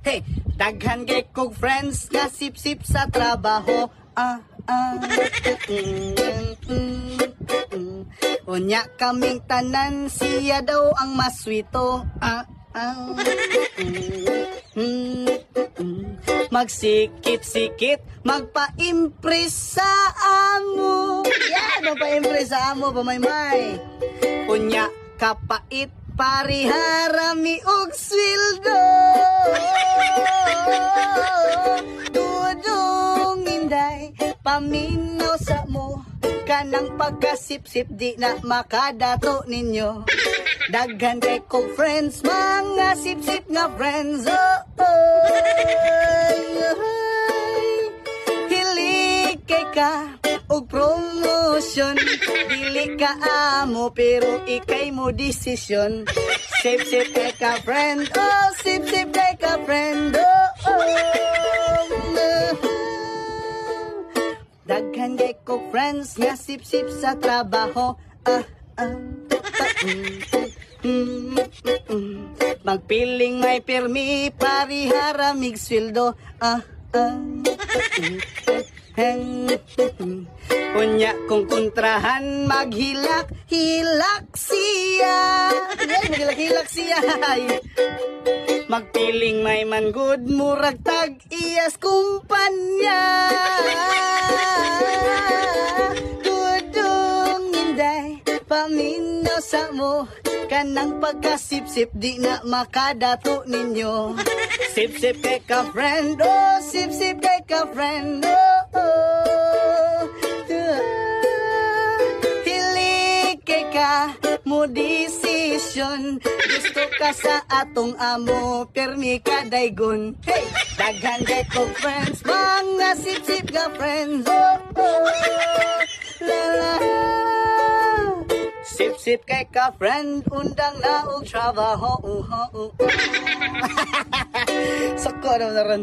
Hey, daghan kay kog friends nga sip-sip sa trabaho. Unya kaming tanan, siya daw ang maswito. Magsikit-sikit, magpa-impress sa amo. Yan, magpa-impress sa amo, pamaymay. Unya, kapait, pariharami og sweldo. Dudong inday, paminaw sa mo. Kanang pagkasip-sip, di na makadato ninyo. Daghan kay kong friends, mga sip-sip nga friends. Hilig kay ka og promotion. Dili ka amo pero ikay mo desisyon. Sip-sip kay ka friend, sip-sip kay ka friend. Daghan kay kong friends nga sip-sip sa trabaho. Magpiling may permi, pariharamig sweldo. Kunya kung kontrahan, maghilak-hilak siya. Maghilak-hilak siya. Magpiling may manggod, murag tag iyas kumpanya. Tudong inday, paminaw sa mo. Kanang pagkasip-sip, di na makadato ninyo. Sip-sip kay ka friend, sip-sip kay ka friend. Hilig kay ka mo desisyon. Gusto ka sa atong amo, permi ka daygon. Hey, daghan kay kong friends, mga sip-sip ka friends. La la. Sip-sip kay ka friend, undang na og trabaho. Sako na ron.